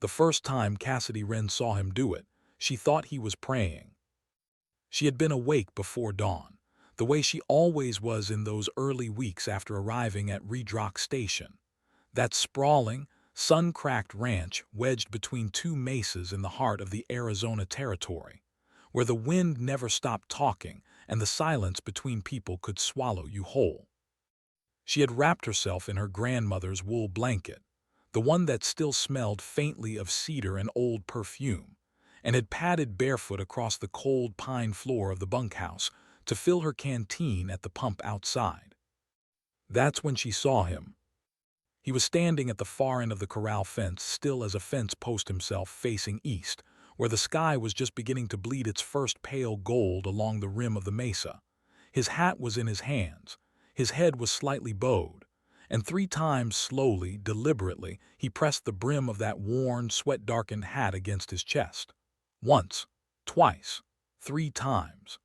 The first time Cassidy Wren saw him do it, she thought he was praying. She had been awake before dawn, the way she always was in those early weeks after arriving at Redrock Station. That sprawling, sun-cracked ranch wedged between two mesas in the heart of the Arizona Territory, where the wind never stopped talking and the silence between people could swallow you whole. She had wrapped herself in her grandmother's wool blanket, the one that still smelled faintly of cedar and old perfume, and had padded barefoot across the cold pine floor of the bunkhouse to fill her canteen at the pump outside. That's when she saw him. He was standing at the far end of the corral fence, still as a fence post himself, facing east, where the sky was just beginning to bleed its first pale gold along the rim of the mesa. His hat was in his hands, his head was slightly bowed, and 3 times slowly, deliberately, he pressed the brim of that worn, sweat-darkened hat against his chest. Once, twice, 3 times.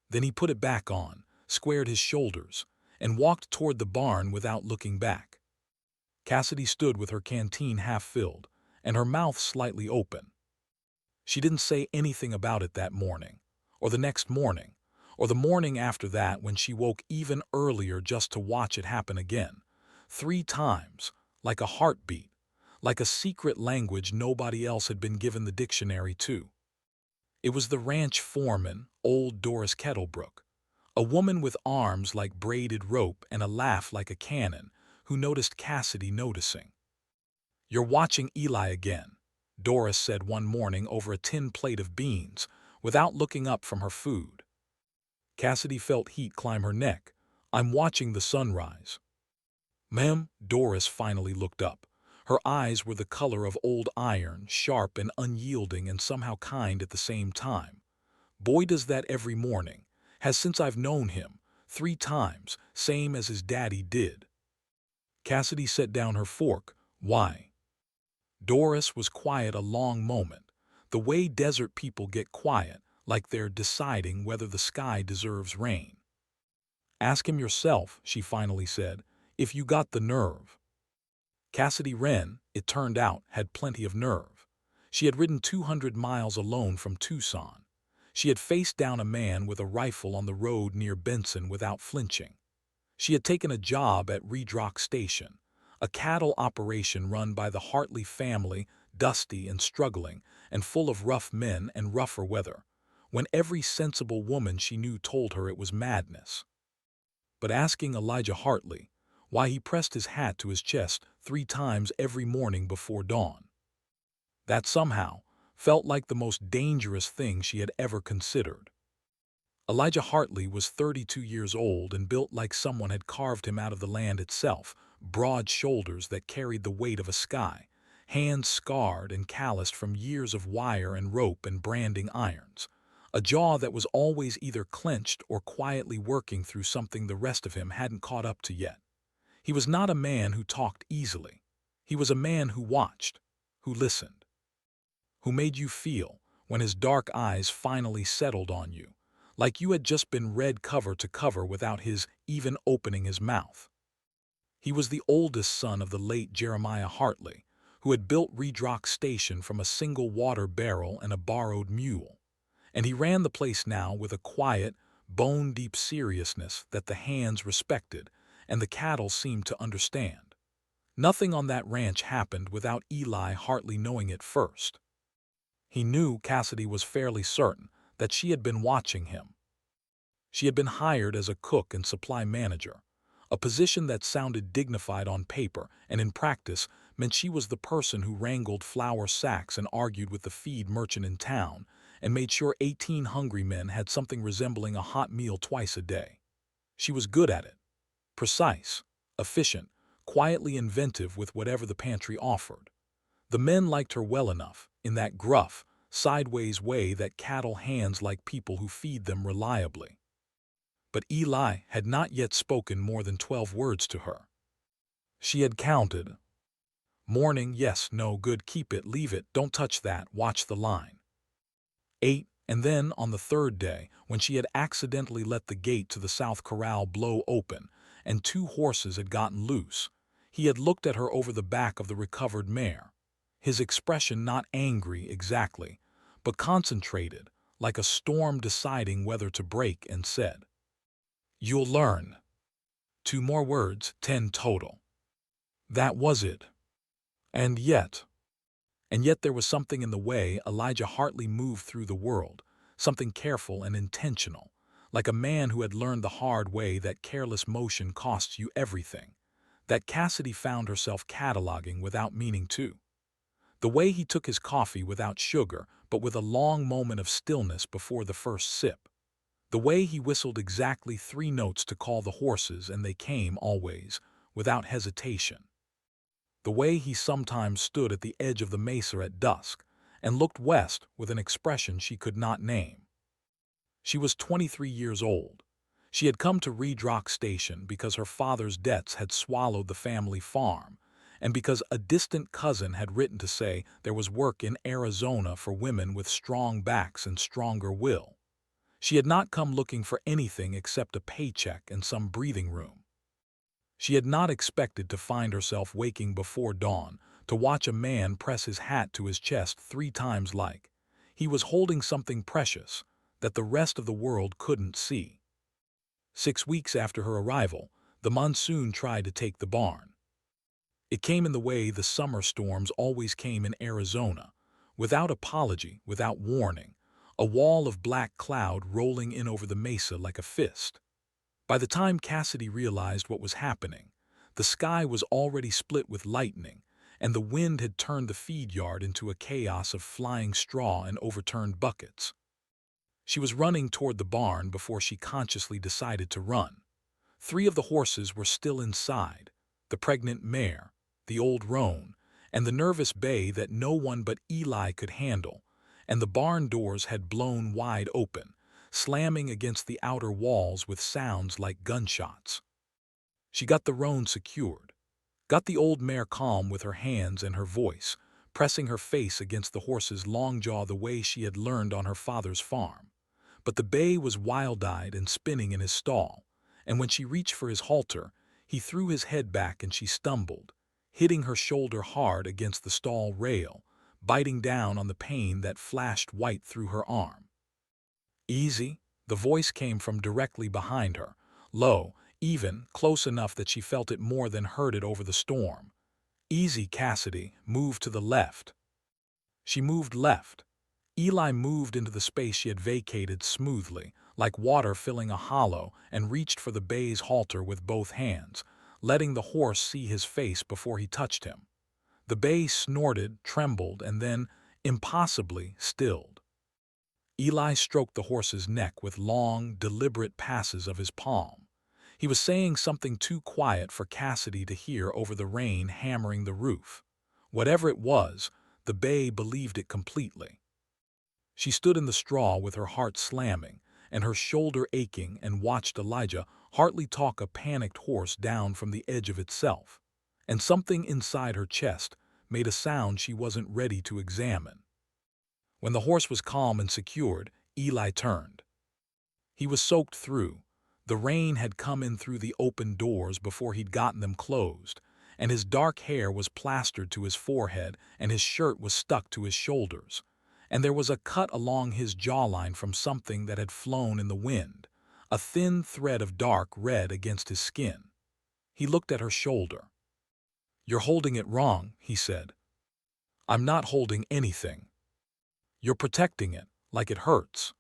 Then he put it back on, squared his shoulders, and walked toward the barn without looking back. Cassidy stood with her canteen half filled, and her mouth slightly open. She didn't say anything about it that morning, or the next morning, or the morning after that when she woke even earlier just to watch it happen again. 3 times, like a heartbeat, like a secret language nobody else had been given the dictionary to. It was the ranch foreman, old Doris Kettlebrook, a woman with arms like braided rope and a laugh like a cannon, who noticed Cassidy noticing. "You're watching Eli again," Doris said one morning over a tin plate of beans, without looking up from her food. Cassidy felt heat climb her neck. "I'm watching the sunrise." "Ma'am," Doris finally looked up. Her eyes were the color of old iron, sharp and unyielding and somehow kind at the same time. "Boy does that every morning. Has since I've known him. 3 times, same as his daddy did." Cassidy set down her fork. "Why?" Doris was quiet a long moment, the way desert people get quiet, like they're deciding whether the sky deserves rain. "Ask him yourself," she finally said, "if you got the nerve." Cassidy Wren, it turned out, had plenty of nerve. She had ridden 200 miles alone from Tucson. She had faced down a man with a rifle on the road near Benson without flinching. She had taken a job at Redrock Station, a cattle operation run by the Hartley family, dusty and struggling, and full of rough men and rougher weather, when every sensible woman she knew told her it was madness. But asking Elijah Hartley why he pressed his hat to his chest 3 times every morning before dawn, that somehow felt like the most dangerous thing she had ever considered. Elijah Hartley was 32 years old and built like someone had carved him out of the land itself, broad shoulders that carried the weight of a sky, hands scarred and calloused from years of wire and rope and branding irons, a jaw that was always either clenched or quietly working through something the rest of him hadn't caught up to yet. He was not a man who talked easily. He was a man who watched, who listened, who made you feel when his dark eyes finally settled on you, like you had just been read cover to cover without his even opening his mouth. He was the oldest son of the late Jeremiah Hartley, who had built Redrock Station from a single water barrel and a borrowed mule, and he ran the place now with a quiet, bone-deep seriousness that the hands respected and the cattle seemed to understand. Nothing on that ranch happened without Eli Hartley knowing it first. He knew, Cassidy was fairly certain, that she had been watching him. She had been hired as a cook and supply manager, a position that sounded dignified on paper and in practice meant she was the person who wrangled flour sacks and argued with the feed merchant in town and made sure 18 hungry men had something resembling a hot meal twice a day. She was good at it. Precise, efficient, quietly inventive with whatever the pantry offered. The men liked her well enough, in that gruff, sideways way that cattle hands like people who feed them reliably. But Eli had not yet spoken more than 12 words to her. She had counted. Morning, yes, no, good, keep it, leave it, don't touch that, watch the line. 8, and then on the third day, when she had accidentally let the gate to the south corral blow open, and 2 horses had gotten loose, he had looked at her over the back of the recovered mare. his expression not angry exactly, but concentrated, like a storm deciding whether to break, and said, "You'll learn." 2 more words, 10 total. That was it. And yet, and yet there was something in the way Elijah Hartley moved through the world, something careful and intentional, like a man who had learned the hard way that careless motion costs you everything, that Cassidy found herself cataloging without meaning to. The way he took his coffee without sugar, but with a long moment of stillness before the first sip. The way he whistled exactly 3 notes to call the horses, and they came always, without hesitation. The way he sometimes stood at the edge of the mesa at dusk and looked west with an expression she could not name. She was 23 years old. She had come to Reed Rock Station because her father's debts had swallowed the family farm, and because a distant cousin had written to say there was work in Arizona for women with strong backs and stronger will. She had not come looking for anything except a paycheck and some breathing room. She had not expected to find herself waking before dawn to watch a man press his hat to his chest 3 times like he was holding something precious that the rest of the world couldn't see. 6 weeks after her arrival, the monsoon tried to take the barn. It came in the way the summer storms always came in Arizona, without apology, without warning, a wall of black cloud rolling in over the mesa like a fist. By the time Cassidy realized what was happening, the sky was already split with lightning, and the wind had turned the feed yard into a chaos of flying straw and overturned buckets. She was running toward the barn before she consciously decided to run. 3 of the horses were still inside, the pregnant mare, the old roan, and the nervous bay that no one but Eli could handle, and the barn doors had blown wide open, slamming against the outer walls with sounds like gunshots. She got the roan secured, got the old mare calm with her hands and her voice, pressing her face against the horse's long jaw the way she had learned on her father's farm. But the bay was wild-eyed and spinning in his stall, and when she reached for his halter, he threw his head back and she stumbled, hitting her shoulder hard against the stall rail, biting down on the pain that flashed white through her arm. "Easy," the voice came from directly behind her, low, even, close enough that she felt it more than heard it over the storm. "Easy, Cassidy, move to the left." She moved left. Eli moved into the space she had vacated smoothly, like water filling a hollow, and reached for the bay's halter with both hands, letting the horse see his face before he touched him. The bay snorted, trembled, and then, impossibly, stilled. Eli stroked the horse's neck with long, deliberate passes of his palm. He was saying something too quiet for Cassidy to hear over the rain hammering the roof. Whatever it was, the bay believed it completely. She stood in the straw with her heart slamming and her shoulder aching and watched Elijah Hartley talk a panicked horse down from the edge of itself. And something inside her chest made a sound she wasn't ready to examine. When the horse was calm and secured, Eli turned. He was soaked through. The rain had come in through the open doors before he'd gotten them closed, and his dark hair was plastered to his forehead and his shirt was stuck to his shoulders, and there was a cut along his jawline from something that had flown in the wind, a thin thread of dark red against his skin. He looked at her shoulder. "You're holding it wrong," he said. "I'm not holding anything. You're protecting it, like it hurts."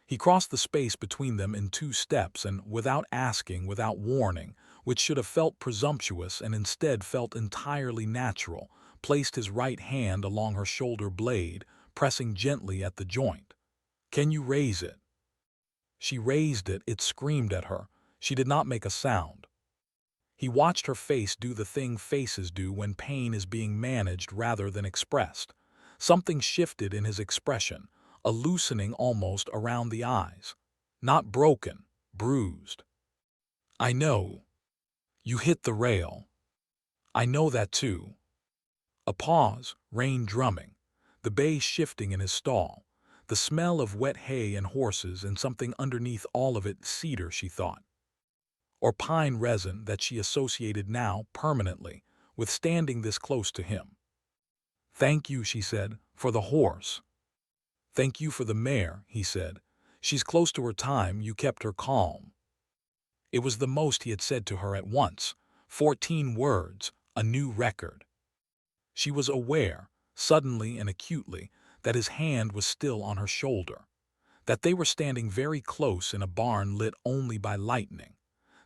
He crossed the space between them in 2 steps and, without asking, without warning, which should have felt presumptuous and instead felt entirely natural, placed his right hand along her shoulder blade, pressing gently at the joint. "Can you raise it?" She raised it. It screamed at her. She did not make a sound. He watched her face do the thing faces do when pain is being managed rather than expressed. Something shifted in his expression, a loosening almost around the eyes. "Not broken, bruised." "I know. You hit the rail. I know that too." A pause, rain drumming, the bay shifting in his stall, the smell of wet hay and horses, and something underneath all of it, cedar, she thought, or pine resin that she associated now, permanently, with standing this close to him. "Thank you," she said, "for the horse." "Thank you for the mare," he said. "She's close to her time, you kept her calm." It was the most he had said to her at once. 14 words, a new record. She was aware, suddenly and acutely, that his hand was still on her shoulder, that they were standing very close in a barn lit only by lightning,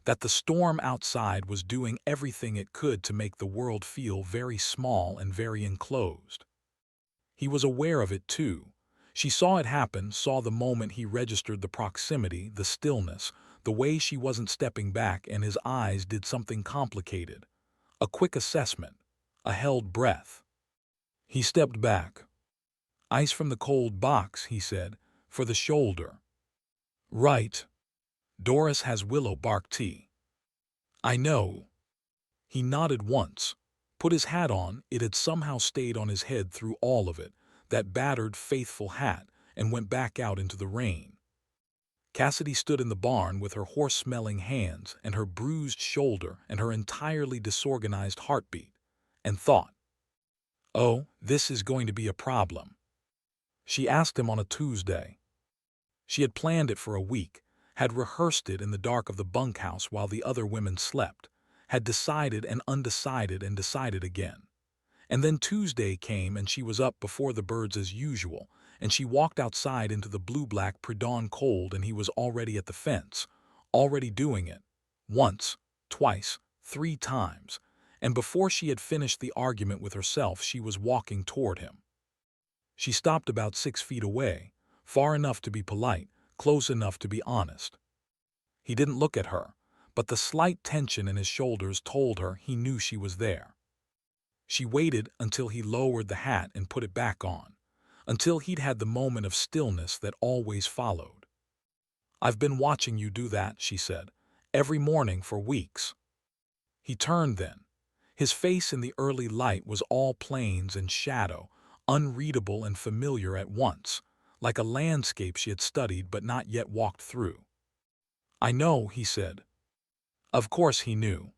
that the storm outside was doing everything it could to make the world feel very small and very enclosed. He was aware of it too. She saw it happen, saw the moment he registered the proximity, the stillness, the way she wasn't stepping back, and his eyes did something complicated. A quick assessment, a held breath. He stepped back. "Ice from the cold box," he said, "for the shoulder." "Right. Doris has willow bark tea." "I know." He nodded once, put his hat on, it had somehow stayed on his head through all of it, that battered, faithful hat, and went back out into the rain. Cassidy stood in the barn with her horse-smelling hands and her bruised shoulder and her entirely disorganized heartbeat, and thought, "Oh, this is going to be a problem." She asked him on a Tuesday. She had planned it for a week, had rehearsed it in the dark of the bunkhouse while the other women slept, had decided and undecided and decided again. And then Tuesday came and she was up before the birds as usual, and she walked outside into the blue-black pre-dawn cold, and he was already at the fence, already doing it. Once, twice, 3 times, and before she had finished the argument with herself she was walking toward him. She stopped about 6 feet away, far enough to be polite, close enough to be honest. He didn't look at her, but the slight tension in his shoulders told her he knew she was there. She waited until he lowered the hat and put it back on, until he'd had the moment of stillness that always followed. "I've been watching you do that," she said, "every morning for weeks." He turned then. His face in the early light was all plains and shadow, unreadable and familiar at once, like a landscape she had studied but not yet walked through. "I know," he said. Of course he knew.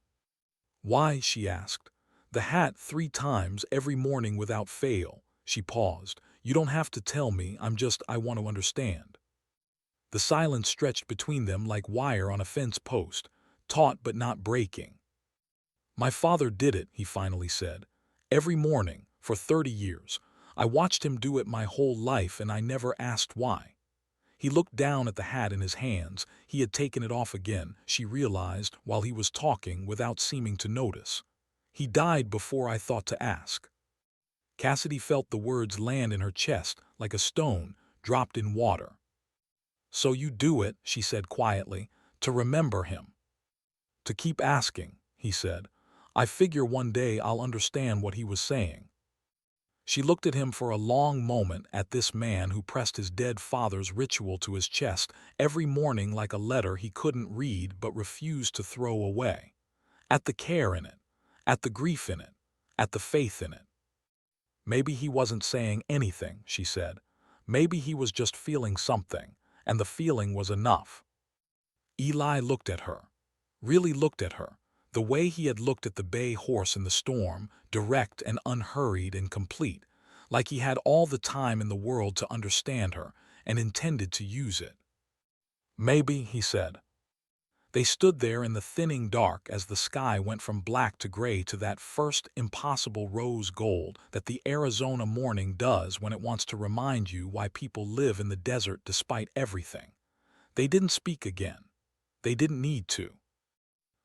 "Why?" she asked. "The hat 3 times every morning without fail." She paused. "You don't have to tell me, I want to understand." The silence stretched between them like wire on a fence post, taut but not breaking. "My father did it," he finally said. "Every morning, for 30 years. I watched him do it my whole life and I never asked why." He looked down at the hat in his hands. He had taken it off again, she realized, while he was talking, without seeming to notice. "He died before I thought to ask." Cassidy felt the words land in her chest like a stone dropped in water. "So you do it," she said quietly, "to remember him." "To keep asking," he said. "I figure one day I'll understand what he was saying." She looked at him for a long moment, at this man who pressed his dead father's ritual to his chest every morning like a letter he couldn't read but refused to throw away. At the care in it, at the grief in it, at the faith in it. "Maybe he wasn't saying anything," she said. "Maybe he was just feeling something, and the feeling was enough." Eli looked at her, really looked at her, the way he had looked at the bay horse in the storm, direct and unhurried and complete, like he had all the time in the world to understand her and intended to use it. "Maybe," he said. They stood there in the thinning dark as the sky went from black to gray to that first impossible rose gold that the Arizona morning does when it wants to remind you why people live in the desert despite everything. They didn't speak again. They didn't need to.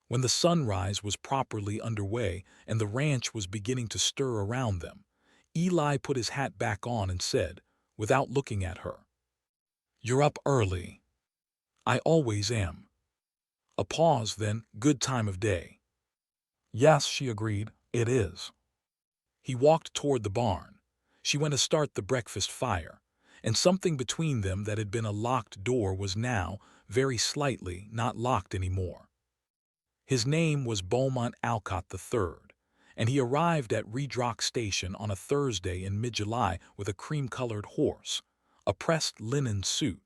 When the sunrise was properly underway and the ranch was beginning to stir around them, Eli put his hat back on and said, without looking at her, "You're up early." "I always am." A pause, then, "Good time of day." "Yes," she agreed, "it is." He walked toward the barn. She went to start the breakfast fire, and something between them that had been a locked door was now, very slightly, not locked anymore. His name was Beaumont Alcott III, and he arrived at Redrock Station on a Thursday in mid-July with a cream-colored horse, a pressed linen suit,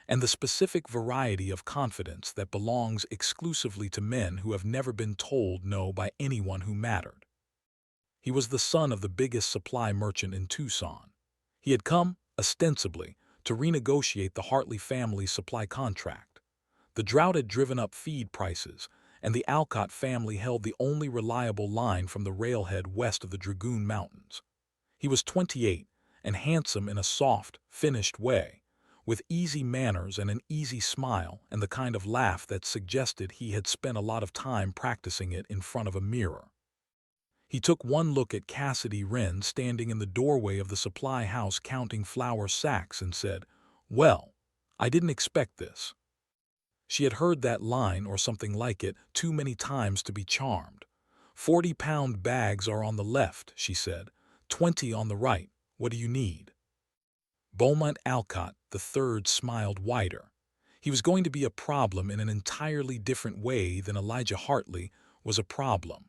and the specific variety of confidence that belongs exclusively to men who have never been told no by anyone who mattered. He was the son of the biggest supply merchant in Tucson. He had come, ostensibly, to renegotiate the Hartley family's supply contract. The drought had driven up feed prices, and the Alcott family held the only reliable line from the railhead west of the Dragoon Mountains. He was 28 and handsome in a soft, finished way, with easy manners and an easy smile and the kind of laugh that suggested he had spent a lot of time practicing it in front of a mirror. He took one look at Cassidy Wren standing in the doorway of the supply house counting flour sacks and said, "Well, I didn't expect this." She had heard that line or something like it too many times to be charmed. 40-pound bags are on the left, she said. 20 on the right. What do you need? Beaumont Alcott III smiled wider. He was going to be a problem in an entirely different way than Elijah Hartley was a problem.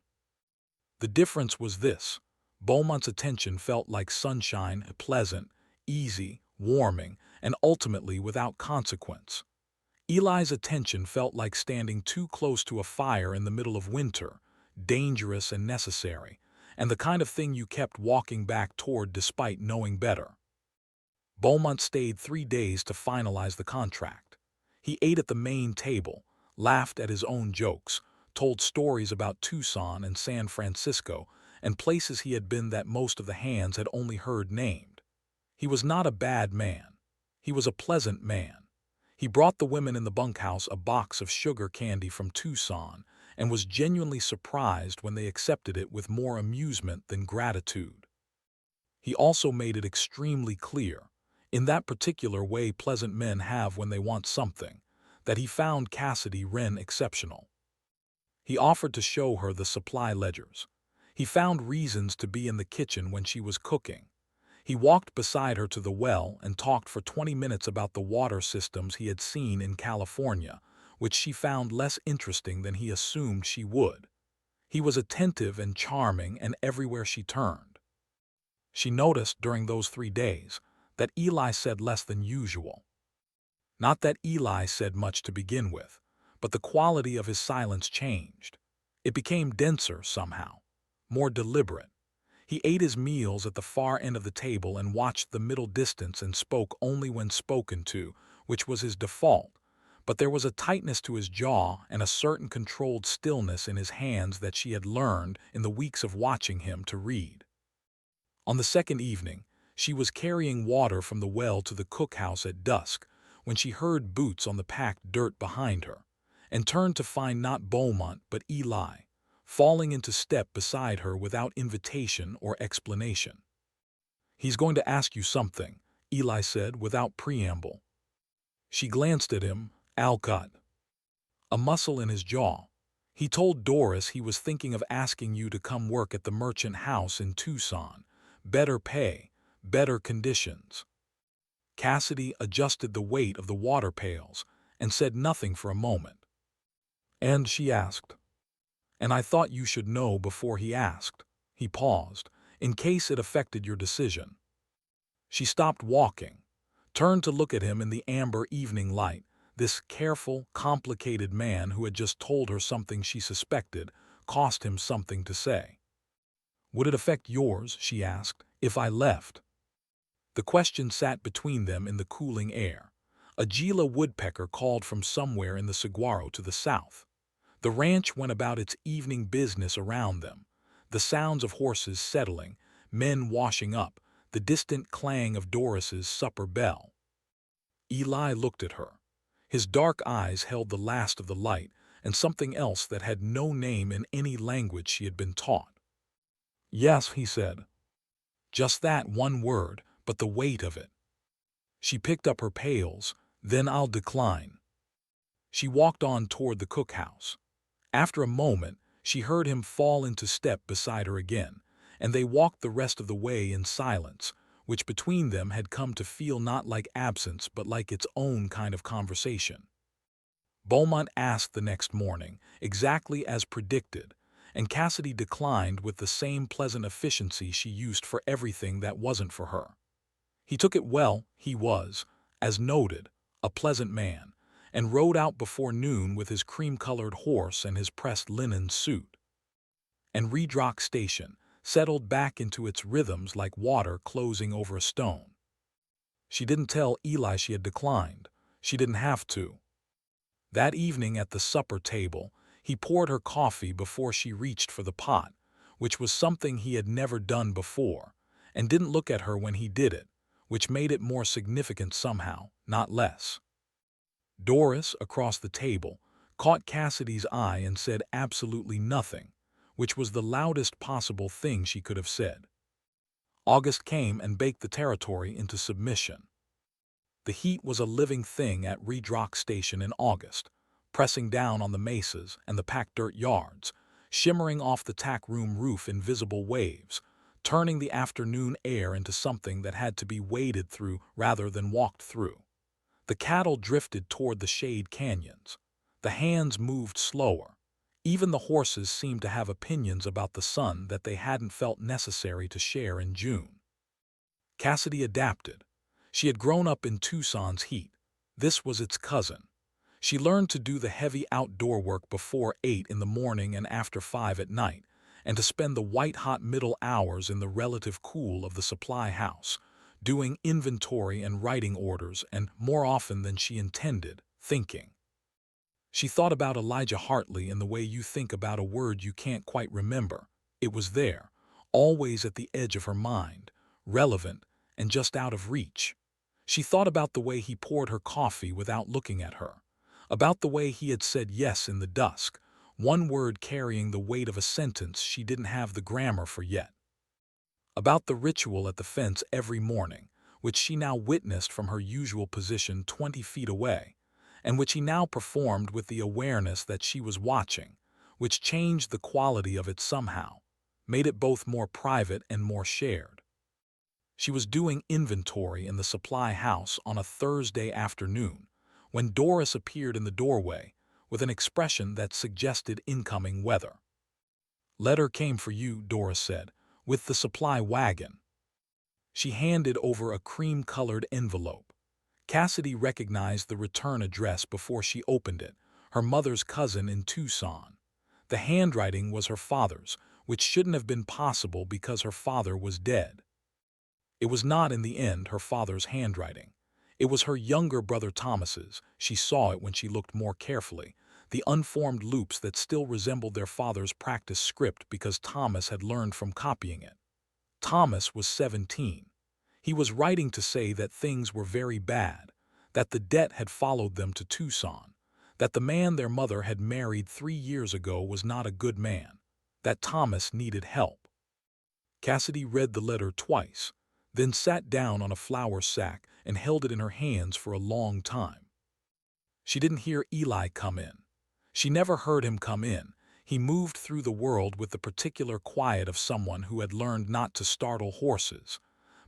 The difference was this: Beaumont's attention felt like sunshine, pleasant, easy, warming, and ultimately without consequence. Eli's attention felt like standing too close to a fire in the middle of winter, dangerous and necessary, and the kind of thing you kept walking back toward despite knowing better. Beaumont stayed 3 days to finalize the contract. He ate at the main table, laughed at his own jokes, told stories about Tucson and San Francisco and places he had been that most of the hands had only heard named. He was not a bad man. He was a pleasant man. He brought the women in the bunkhouse a box of sugar candy from Tucson and was genuinely surprised when they accepted it with more amusement than gratitude. He also made it extremely clear, in that particular way pleasant men have when they want something, that he found Cassidy Wren exceptional. He offered to show her the supply ledgers. He found reasons to be in the kitchen when she was cooking. He walked beside her to the well and talked for 20 minutes about the water systems he had seen in California, which she found less interesting than he assumed she would. He was attentive and charming and everywhere she turned. She noticed during those 3 days that Eli said less than usual. Not that Eli said much to begin with, but the quality of his silence changed. It became denser somehow, more deliberate. He ate his meals at the far end of the table and watched the middle distance and spoke only when spoken to, which was his default, but there was a tightness to his jaw and a certain controlled stillness in his hands that she had learned in the weeks of watching him to read. On the second evening, she was carrying water from the well to the cookhouse at dusk when she heard boots on the packed dirt behind her, and turned to find not Beaumont but Eli, falling into step beside her without invitation or explanation. "He's going to ask you something," Eli said without preamble. She glanced at him. "Alcott." A muscle in his jaw. "He told Doris he was thinking of asking you to come work at the merchant house in Tucson. Better pay, better conditions." Cassidy adjusted the weight of the water pails and said nothing for a moment. "And," she asked. "And I thought you should know before he asked." He paused, "in case it affected your decision." She stopped walking, turned to look at him in the amber evening light, this careful, complicated man who had just told her something she suspected cost him something to say. "Would it affect yours," she asked, "if I left?" The question sat between them in the cooling air. A Gila woodpecker called from somewhere in the saguaro to the south. The ranch went about its evening business around them, the sounds of horses settling, men washing up, the distant clang of Doris's supper bell. Eli looked at her. His dark eyes held the last of the light and something else that had no name in any language she had been taught. "Yes," he said. Just that one word, but the weight of it. She picked up her pails. "Then I'll decline." She walked on toward the cookhouse. After a moment, she heard him fall into step beside her again, and they walked the rest of the way in silence, which between them had come to feel not like absence but like its own kind of conversation. Beaumont asked the next morning, exactly as predicted, and Cassidy declined with the same pleasant efficiency she used for everything that wasn't for her. He took it well. He was, as noted, a pleasant man, and rode out before noon with his cream-colored horse and his pressed linen suit. And Redrock Station, settled back into its rhythms like water closing over a stone. She didn't tell Eli she had declined. She didn't have to. That evening at the supper table, he poured her coffee before she reached for the pot, which was something he had never done before, and didn't look at her when he did it, which made it more significant somehow, not less. Doris, across the table, caught Cassidy's eye and said absolutely nothing, which was the loudest possible thing she could have said. August came and baked the territory into submission. The heat was a living thing at Redrock Station in August, pressing down on the mesas and the packed dirt yards, shimmering off the tack room roof in visible waves, turning the afternoon air into something that had to be waded through rather than walked through. The cattle drifted toward the shade canyons. The hands moved slower. Even the horses seemed to have opinions about the sun that they hadn't felt necessary to share in June. Cassidy adapted. She had grown up in Tucson's heat. This was its cousin. She learned to do the heavy outdoor work before 8 in the morning and after 5 at night, and to spend the white-hot middle hours in the relative cool of the supply house, doing inventory and writing orders, and more often than she intended, thinking. She thought about Elijah Hartley in the way you think about a word you can't quite remember. It was there, always at the edge of her mind, relevant and just out of reach. She thought about the way he poured her coffee without looking at her, about the way he had said yes in the dusk, one word carrying the weight of a sentence she didn't have the grammar for yet. About the ritual at the fence every morning, which she now witnessed from her usual position 20 feet away, and which he now performed with the awareness that she was watching, which changed the quality of it somehow, made it both more private and more shared. She was doing inventory in the supply house on a Thursday afternoon when Doris appeared in the doorway with an expression that suggested incoming weather. "Letter came for you," Doris said, "with the supply wagon." She handed over a cream-colored envelope. Cassidy recognized the return address before she opened it, her mother's cousin in Tucson. The handwriting was her father's, which shouldn't have been possible because her father was dead. It was not in the end her father's handwriting. It was her younger brother Thomas's. She saw it when she looked more carefully, the unformed loops that still resembled their father's practice script because Thomas had learned from copying it. Thomas was 17. He was writing to say that things were very bad, that the debt had followed them to Tucson, that the man their mother had married 3 years ago was not a good man, that Thomas needed help. Cassidy read the letter twice, then sat down on a flour sack and held it in her hands for a long time. She didn't hear Eli come in. She never heard him come in. He moved through the world with the particular quiet of someone who had learned not to startle horses,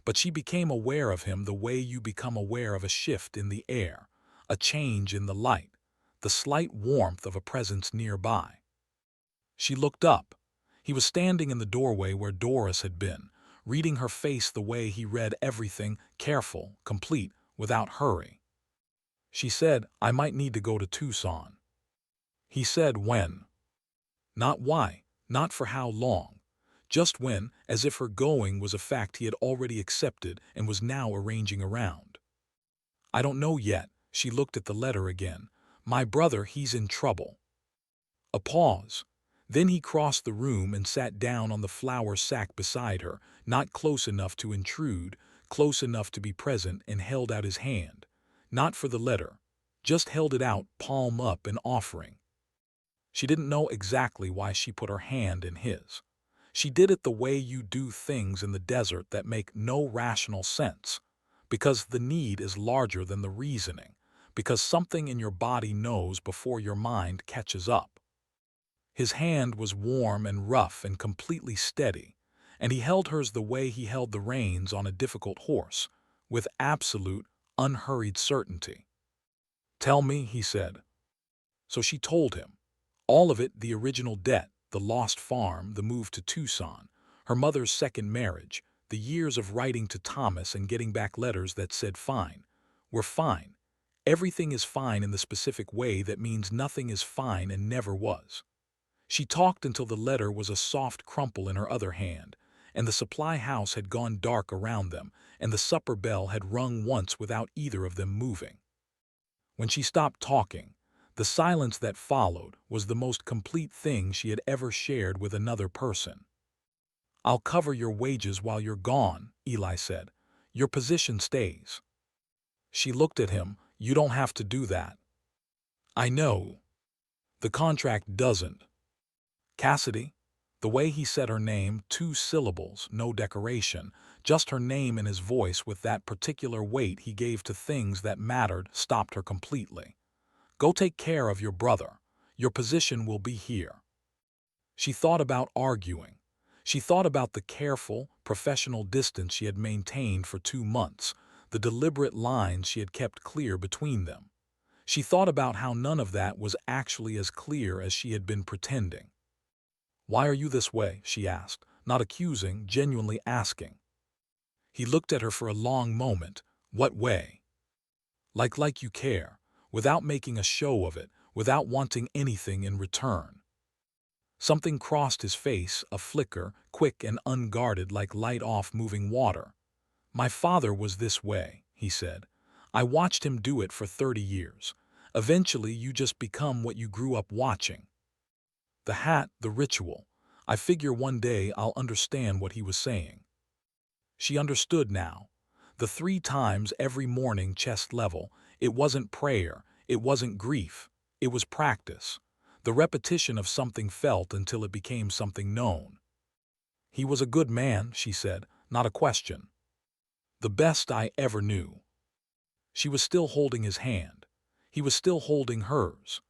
but she became aware of him the way you become aware of a shift in the air, a change in the light, the slight warmth of a presence nearby. She looked up. He was standing in the doorway where Doris had been, reading her face the way he read everything, careful, complete, without hurry. She said, "I might need to go to Tucson." He said, "When?" Not why, not for how long. Just when, as if her going was a fact he had already accepted and was now arranging around. "I don't know yet." She looked at the letter again. "My brother, he's in trouble." A pause. Then he crossed the room and sat down on the flour sack beside her, not close enough to intrude, close enough to be present, and held out his hand. Not for the letter. Just held it out, palm up, in offering. She didn't know exactly why she put her hand in his. She did it the way you do things in the desert that make no rational sense, because the need is larger than the reasoning, because something in your body knows before your mind catches up. His hand was warm and rough and completely steady, and he held hers the way he held the reins on a difficult horse, with absolute, unhurried certainty. "Tell me," he said. So she told him. All of it, the original debt, the lost farm, the move to Tucson, her mother's second marriage, the years of writing to Thomas and getting back letters that said fine. We're fine. Everything is fine in the specific way that means nothing is fine and never was. She talked until the letter was a soft crumple in her other hand, and the supply house had gone dark around them, and the supper bell had rung once without either of them moving. When she stopped talking, the silence that followed was the most complete thing she had ever shared with another person. "I'll cover your wages while you're gone," Eli said. "Your position stays." She looked at him. "You don't have to do that." "I know. The contract doesn't." Cassidy? The way he said her name, 2 syllables, no decoration, just her name in his voice with that particular weight he gave to things that mattered, stopped her completely. "Go take care of your brother. Your position will be here." She thought about arguing. She thought about the careful, professional distance she had maintained for 2 months, the deliberate lines she had kept clear between them. She thought about how none of that was actually as clear as she had been pretending. "Why are you this way?" she asked, not accusing, genuinely asking. He looked at her for a long moment. "What way?" Like you care, without making a show of it, without wanting anything in return." Something crossed his face, a flicker, quick and unguarded like light off moving water. "My father was this way," he said. "I watched him do it for 30 years. Eventually you just become what you grew up watching." The hat, the ritual. I figure one day I'll understand what he was saying. She understood now. The 3 times every morning, chest level. It wasn't prayer, it wasn't grief, it was practice. The repetition of something felt until it became something known. "He was a good man," she said, not a question. "The best I ever knew." She was still holding his hand. He was still holding hers.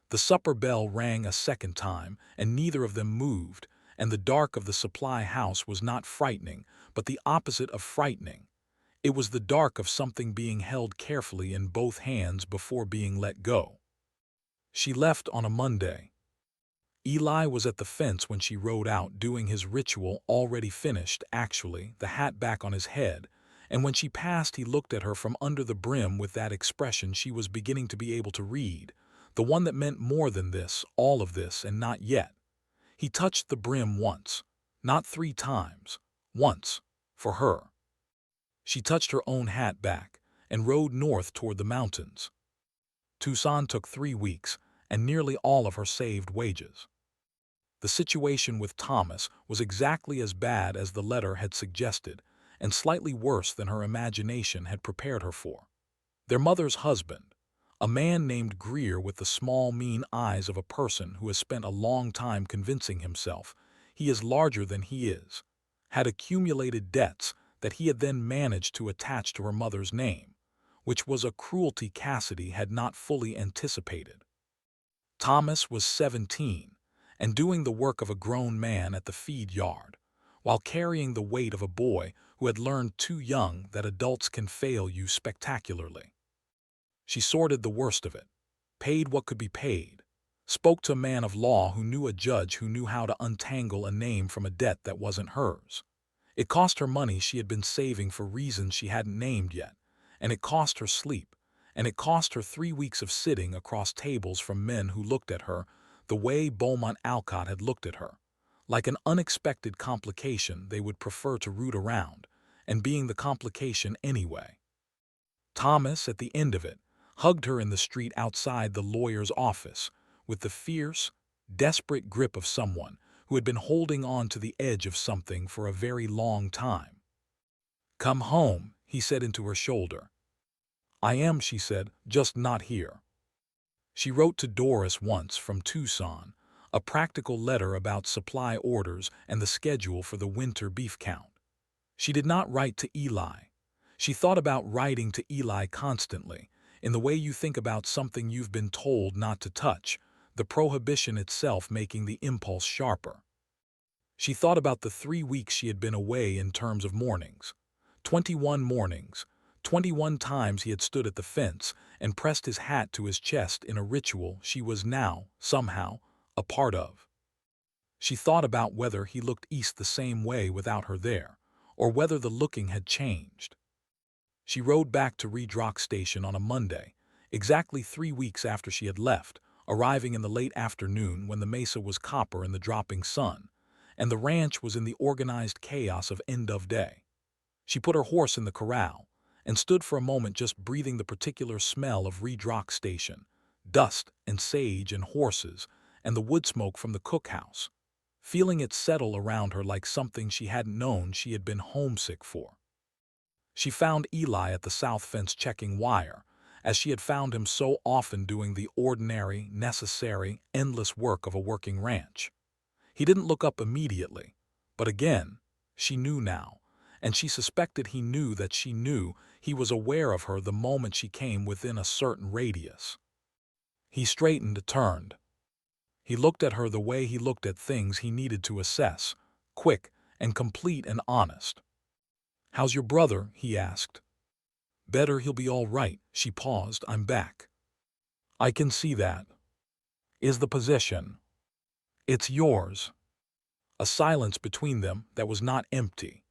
The supper bell rang a second time, and neither of them moved, and the dark of the supply house was not frightening, but the opposite of frightening. It was the dark of something being held carefully in both hands before being let go. She left on a Monday. Eli was at the fence when she rode out, doing his ritual, already finished, actually, the hat back on his head, and when she passed he looked at her from under the brim with that expression she was beginning to be able to read, the one that meant more than this, all of this, and not yet. He touched the brim once, not 3 times, once, for her. She touched her own hat back and rode north toward the mountains. Tucson took 3 weeks and nearly all of her saved wages. The situation with Thomas was exactly as bad as the letter had suggested, and slightly worse than her imagination had prepared her for. Their mother's husband, a man named Greer with the small, mean eyes of a person who has spent a long time convincing himself he is larger than he is, had accumulated debts that he had then managed to attach to her mother's name, which was a cruelty Cassidy had not fully anticipated. Thomas was 17 and doing the work of a grown man at the feed yard, while carrying the weight of a boy who had learned too young that adults can fail you spectacularly. She sorted the worst of it, paid what could be paid, spoke to a man of law who knew a judge who knew how to untangle a name from a debt that wasn't hers. It cost her money she had been saving for reasons she hadn't named yet, and it cost her sleep, and it cost her 3 weeks of sitting across tables from men who looked at her the way Beaumont Alcott had looked at her, like an unexpected complication they would prefer to root around, and being the complication anyway. Thomas, at the end of it, hugged her in the street outside the lawyer's office with the fierce, desperate grip of someone who had been holding on to the edge of something for a very long time. "Come home," he said into her shoulder. "I am," she said, "just not here." She wrote to Doris once from Tucson, a practical letter about supply orders and the schedule for the winter beef count. She did not write to Eli. She thought about writing to Eli constantly, in the way you think about something you've been told not to touch, the prohibition itself making the impulse sharper. She thought about the 3 weeks she had been away in terms of mornings. 21 mornings, 21 times he had stood at the fence and pressed his hat to his chest in a ritual she was now, somehow, a part of. She thought about whether he looked east the same way without her there, or whether the looking had changed. She rode back to Redrock Station on a Monday, exactly 3 weeks after she had left, arriving in the late afternoon when the mesa was copper in the dropping sun, and the ranch was in the organized chaos of end of day. She put her horse in the corral and stood for a moment just breathing the particular smell of Reed Station, dust and sage and horses, and the wood smoke from the cookhouse, feeling it settle around her like something she hadn't known she had been homesick for. She found Eli at the south fence checking wire, as she had found him so often doing the ordinary, necessary, endless work of a working ranch. He didn't look up immediately, but again, she knew now, and she suspected he knew that she knew he was aware of her the moment she came within a certain radius. He straightened, turned. He looked at her the way he looked at things he needed to assess, quick and complete and honest. "How's your brother?" he asked. "Better, he'll be all right." She paused. "I'm back." "I can see that. Is the position?" "It's yours." A silence between them that was not empty.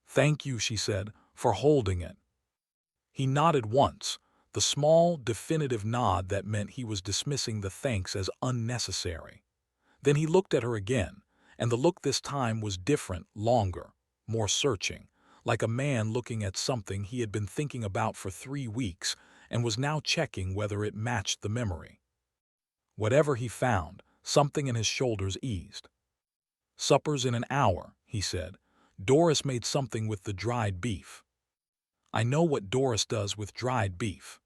"Thank you," she said, "for holding it." He nodded once, the small, definitive nod that meant he was dismissing the thanks as unnecessary. Then he looked at her again, and the look this time was different, longer, more searching, like a man looking at something he had been thinking about for 3 weeks and was now checking whether it matched the memory. Whatever he found, something in his shoulders eased. "Supper's in an hour," he said. "Doris made something with the dried beef." "I know what Doris does with dried beef."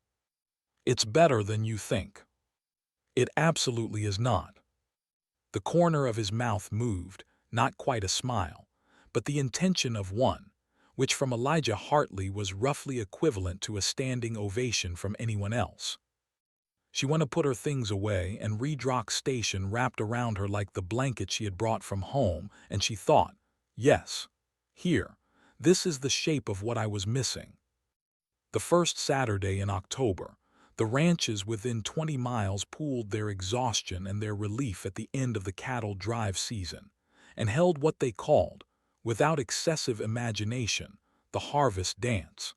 "It's better than you think." "It absolutely is not." The corner of his mouth moved, not quite a smile, but the intention of one, which from Elijah Hartley was roughly equivalent to a standing ovation from anyone else. She went to put her things away, and Reed Station wrapped around her like the blanket she had brought from home, and she thought, yes, here, this is the shape of what I was missing. The first Saturday in October, the ranches within 20 miles pooled their exhaustion and their relief at the end of the cattle drive season, and held what they called, without excessive imagination, the harvest dance.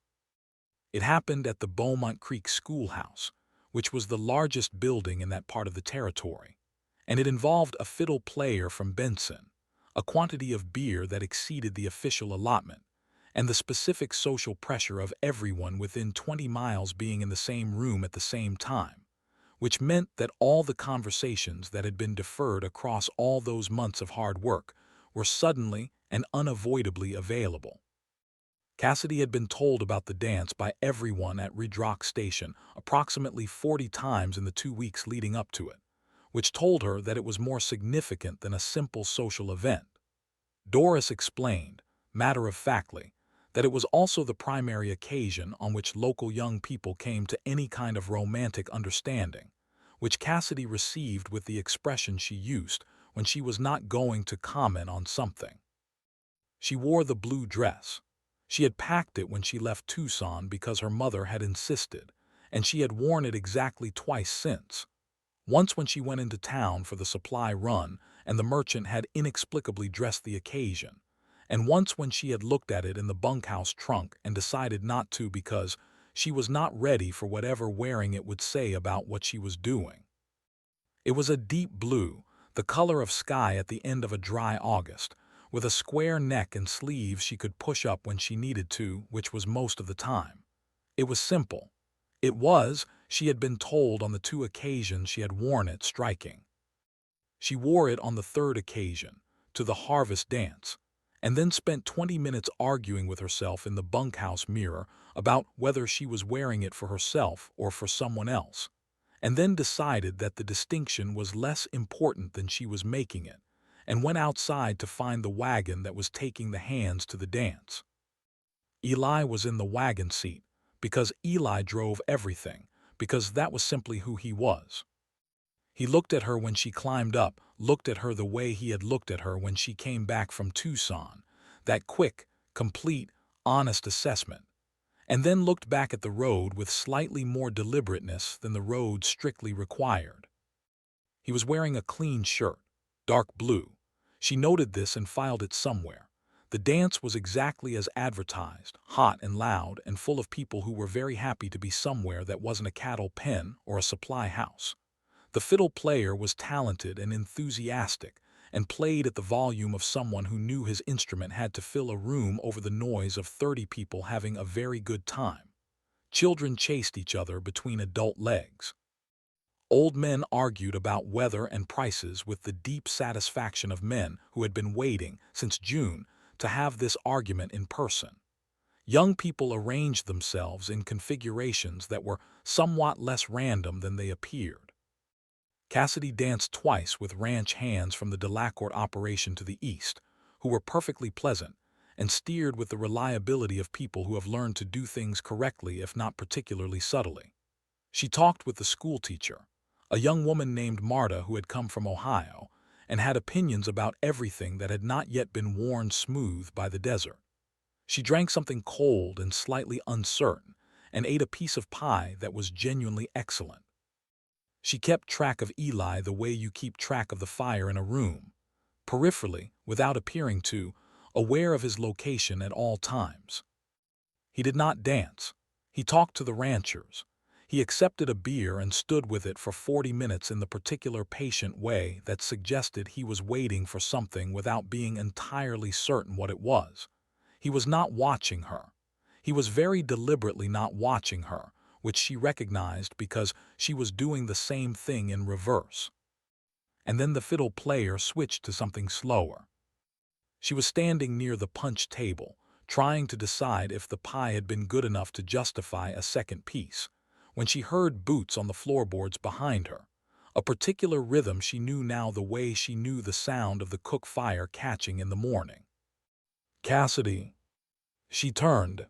It happened at the Beaumont Creek Schoolhouse, which was the largest building in that part of the territory, and it involved a fiddle player from Benson, a quantity of beer that exceeded the official allotment, and the specific social pressure of everyone within 20 miles being in the same room at the same time, which meant that all the conversations that had been deferred across all those months of hard work were suddenly and unavoidably available. Cassidy had been told about the dance by everyone at Reed Station approximately 40 times in the 2 weeks leading up to it, which told her that it was more significant than a simple social event. Doris explained, matter-of-factly, that it was also the primary occasion on which local young people came to any kind of romantic understanding, which Cassidy received with the expression she used when she was not going to comment on something. She wore the blue dress. She had packed it when she left Tucson because her mother had insisted, and she had worn it exactly twice since. Once when she went into town for the supply run and the merchant had inexplicably dressed the occasion, and once when she had looked at it in the bunkhouse trunk and decided not to because she was not ready for whatever wearing it would say about what she was doing. It was a deep blue, the color of sky at the end of a dry August, with a square neck and sleeves she could push up when she needed to, which was most of the time. It was simple. It was, she had been told on the 2 occasions she had worn it, striking. She wore it on the 3rd occasion, to the harvest dance, and then spent 20 minutes arguing with herself in the bunkhouse mirror about whether she was wearing it for herself or for someone else, and then decided that the distinction was less important than she was making it, and went outside to find the wagon that was taking the hands to the dance. Eli was in the wagon seat, because Eli drove everything, because that was simply who he was. He looked at her when she climbed up, looked at her the way he had looked at her when she came back from Tucson, that quick, complete, honest assessment, and then looked back at the road with slightly more deliberateness than the road strictly required. He was wearing a clean shirt, dark blue. She noted this and filed it somewhere. The dance was exactly as advertised, hot and loud and full of people who were very happy to be somewhere that wasn't a cattle pen or a supply house. The fiddle player was talented and enthusiastic, and played at the volume of someone who knew his instrument had to fill a room over the noise of 30 people having a very good time. Children chased each other between adult legs. Old men argued about weather and prices with the deep satisfaction of men who had been waiting since June to have this argument in person. Young people arranged themselves in configurations that were somewhat less random than they appeared. Cassidy danced twice with ranch hands from the Delacourt operation to the east, who were perfectly pleasant, and steered with the reliability of people who have learned to do things correctly if not particularly subtly. She talked with the schoolteacher, a young woman named Marta who had come from Ohio, and had opinions about everything that had not yet been worn smooth by the desert. She drank something cold and slightly uncertain, and ate a piece of pie that was genuinely excellent. She kept track of Eli the way you keep track of the fire in a room, peripherally, without appearing to, aware of his location at all times. He did not dance. He talked to the ranchers. He accepted a beer and stood with it for 40 minutes in the particular patient way that suggested he was waiting for something without being entirely certain what it was. He was not watching her. He was very deliberately not watching her, which she recognized because she was doing the same thing in reverse. And then the fiddle player switched to something slower. She was standing near the punch table, trying to decide if the pie had been good enough to justify a second piece, when she heard boots on the floorboards behind her, a particular rhythm she knew now the way she knew the sound of the cook fire catching in the morning. Cassidy. She turned.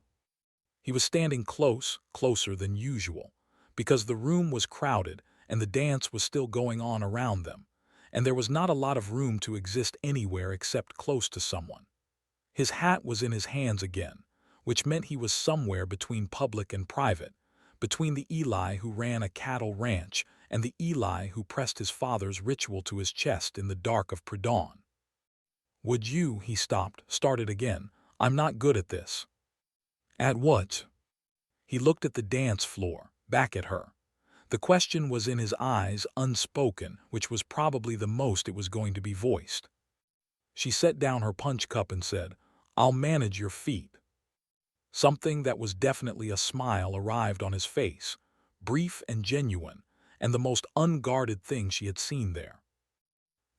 He was standing closer than usual, because the room was crowded and the dance was still going on around them, and there was not a lot of room to exist anywhere except close to someone. His hat was in his hands again, which meant he was somewhere between public and private, between the Eli who ran a cattle ranch and the Eli who pressed his father's ritual to his chest in the dark of pre-dawn. Would you, he stopped, started again, I'm not good at this. At what? He looked at the dance floor, back at her. The question was in his eyes, unspoken, which was probably the most it was going to be voiced. She set down her punch cup and said, I'll manage your feet. Something that was definitely a smile arrived on his face, brief and genuine, and the most unguarded thing she had seen there.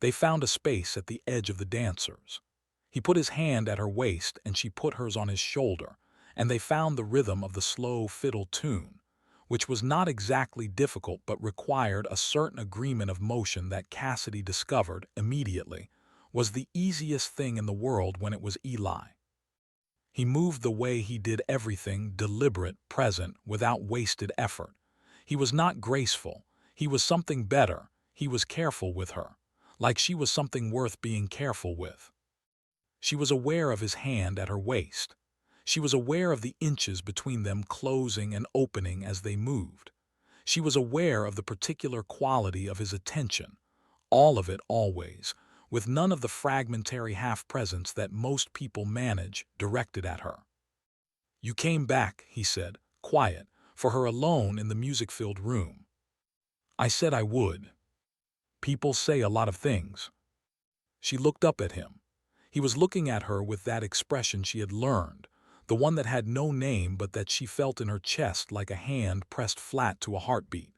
They found a space at the edge of the dancers. He put his hand at her waist and she put hers on his shoulder, and they found the rhythm of the slow fiddle tune, which was not exactly difficult but required a certain agreement of motion that Cassidy discovered immediately was the easiest thing in the world when it was Eli. He moved the way he did everything deliberate, present, without wasted effort. He was not graceful. He was something better. He was careful with her, like she was something worth being careful with. She was aware of his hand at her waist. She was aware of the inches between them closing and opening as they moved. She was aware of the particular quality of his attention, all of it always, with none of the fragmentary half-presence that most people manage directed at her. You came back, he said, quiet, for her alone in the music-filled room. I said I would. People say a lot of things. She looked up at him. He was looking at her with that expression she had learned, the one that had no name but that she felt in her chest like a hand pressed flat to a heartbeat.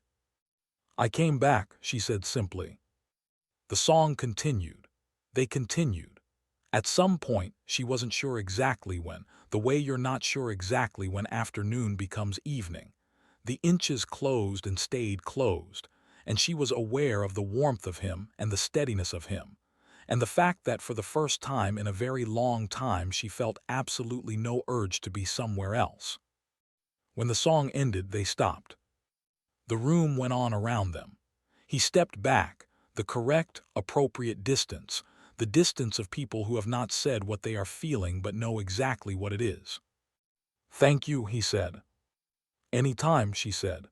I came back, she said simply. The song continued. They continued. At some point, she wasn't sure exactly when, the way you're not sure exactly when afternoon becomes evening. The inches closed and stayed closed, and she was aware of the warmth of him and the steadiness of him, and the fact that for the first time in a very long time she felt absolutely no urge to be somewhere else. When the song ended, they stopped. The room went on around them. He stepped back, the correct, appropriate distance, the distance of people who have not said what they are feeling but know exactly what it is. Thank you, he said. Any time, she said,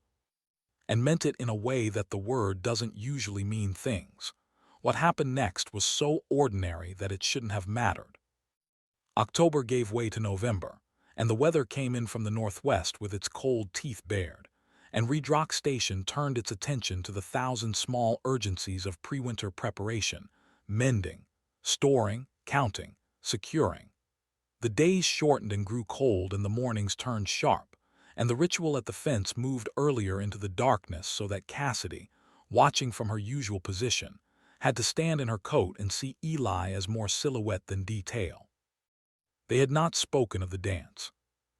and meant it in a way that the word doesn't usually mean things. What happened next was so ordinary that it shouldn't have mattered. October gave way to November, and the weather came in from the northwest with its cold teeth bared, and Redrock Station turned its attention to the thousand small urgencies of pre-winter preparation, mending, storing, counting, securing. The days shortened and grew cold and the mornings turned sharp, and the ritual at the fence moved earlier into the darkness so that Cassidy, watching from her usual position, had to stand in her coat and see Eli as more silhouette than detail. They had not spoken of the dance.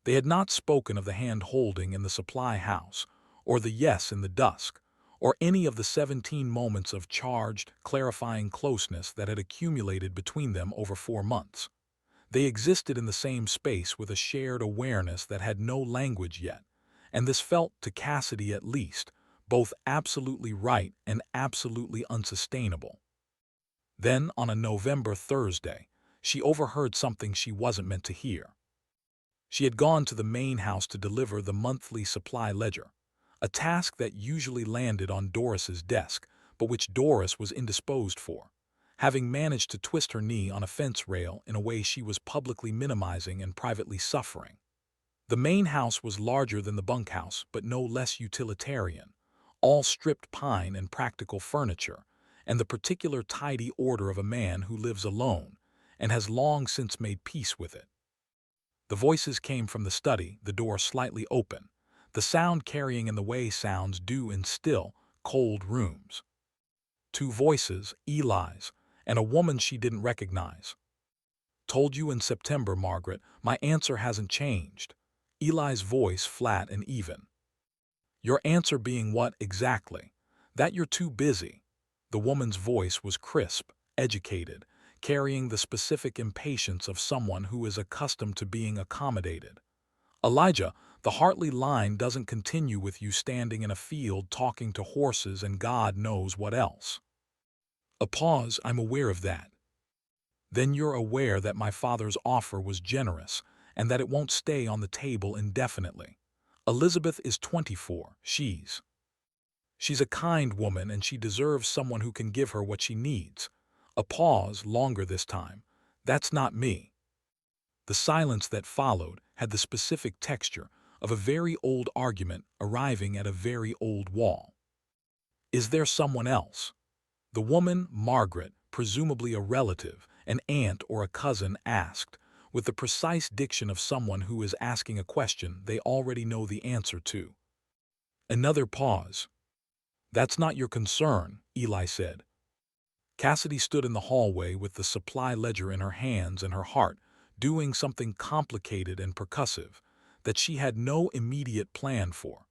They had not spoken of the hand-holding in the supply house, or the yes in the dusk, or any of the 17 moments of charged, clarifying closeness that had accumulated between them over 4 months. They existed in the same space with a shared awareness that had no language yet, and this felt, to Cassidy at least, both absolutely right and absolutely unsustainable. Then, on a November Thursday, she overheard something she wasn't meant to hear. She had gone to the main house to deliver the monthly supply ledger, a task that usually landed on Doris's desk, but which Doris was indisposed for, having managed to twist her knee on a fence rail in a way she was publicly minimizing and privately suffering. The main house was larger than the bunkhouse, but no less utilitarian, all stripped pine and practical furniture, and the particular tidy order of a man who lives alone and has long since made peace with it. The voices came from the study, the door slightly open, the sound carrying in the way sounds do in still, cold rooms. Two voices, Eli's, and a woman she didn't recognize. "Told you in September, Margaret, my answer hasn't changed." Eli's voice flat and even. "Your answer being what, exactly? That you're too busy." The woman's voice was crisp, educated, carrying the specific impatience of someone who is accustomed to being accommodated. "Elijah, the Hartley line doesn't continue with you standing in a field talking to horses and God knows what else." A pause. "I'm aware of that." "Then you're aware that my father's offer was generous and that it won't stay on the table indefinitely. Elizabeth is 24. She's a kind woman and she deserves someone who can give her what she needs." A pause, longer this time. "That's not me." The silence that followed had the specific texture of a very old argument arriving at a very old wall. "Is there someone else?" The woman, Margaret, presumably a relative, an aunt or a cousin, asked, with the precise diction of someone who is asking a question they already know the answer to. Another pause. "That's not your concern," Eli said. Cassidy stood in the hallway with the supply ledger in her hands and her heart doing something complicated and percussive that she had no immediate plan for.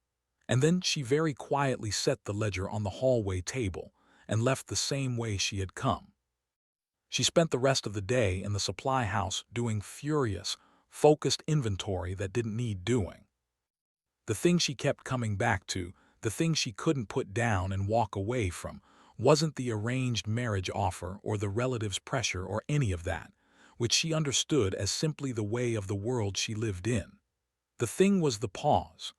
And then she very quietly set the ledger on the hallway table and left the same way she had come. She spent the rest of the day in the supply house doing furious, focused inventory that didn't need doing. The thing she kept coming back to, the thing she couldn't put down and walk away from, wasn't the arranged marriage offer or the relatives' pressure or any of that, which she understood as simply the way of the world she lived in. The thing was the pause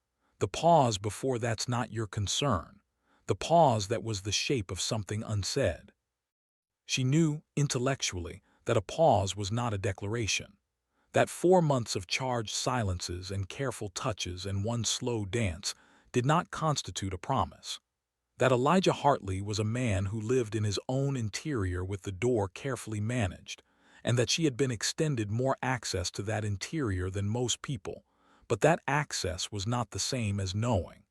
before "that's not your concern," the pause that was the shape of something unsaid. She knew, intellectually, that a pause was not a declaration, that 4 months of charged silences and careful touches and one slow dance did not constitute a promise. That Elijah Hartley was a man who lived in his own interior with the door carefully managed, and that she had been extended more access to that interior than most people, but that access was not the same as knowing.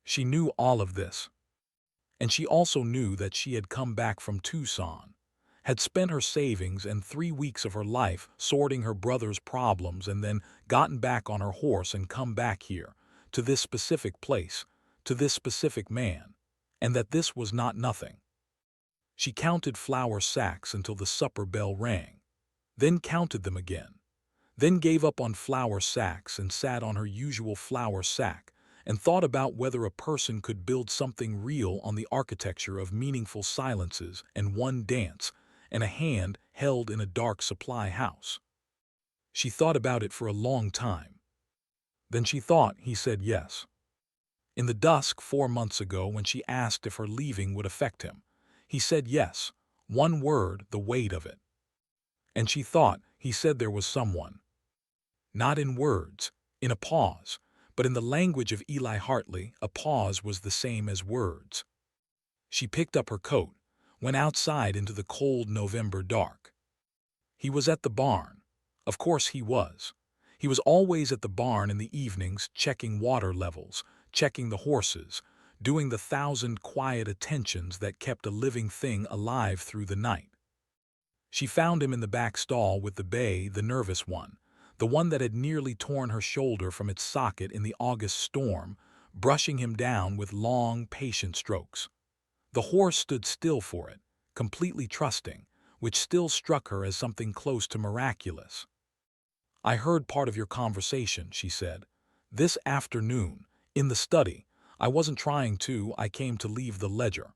She knew all of this. And she also knew that she had come back from Tucson, had spent her savings and 3 weeks of her life sorting her brother's problems and then gotten back on her horse and come back here, to this specific place, to this specific man, and that this was not nothing. She counted flour sacks until the supper bell rang, then counted them again, then gave up on flour sacks and sat on her usual flour sack and thought about whether a person could build something real on the architecture of meaningful silences and one dance and a hand held in a dark supply house. She thought about it for a long time. Then she thought he said yes. In the dusk 4 months ago when she asked if her leaving would affect him, he said yes, one word, the weight of it. And she thought he said there was someone. Not in words, in a pause, but in the language of Eli Hartley, a pause was the same as words. She picked up her coat, went outside into the cold November dark. He was at the barn. Of course he was. He was always at the barn in the evenings, checking water levels, checking the horses, doing the 1,000 quiet attentions that kept a living thing alive through the night. She found him in the back stall with the bay, the nervous one, the one that had nearly torn her shoulder from its socket in the August storm, brushing him down with long, patient strokes. The horse stood still for it, completely trusting, which still struck her as something close to miraculous. "I heard part of your conversation," she said. "This afternoon, in the study. I wasn't trying to, I came to leave the ledger."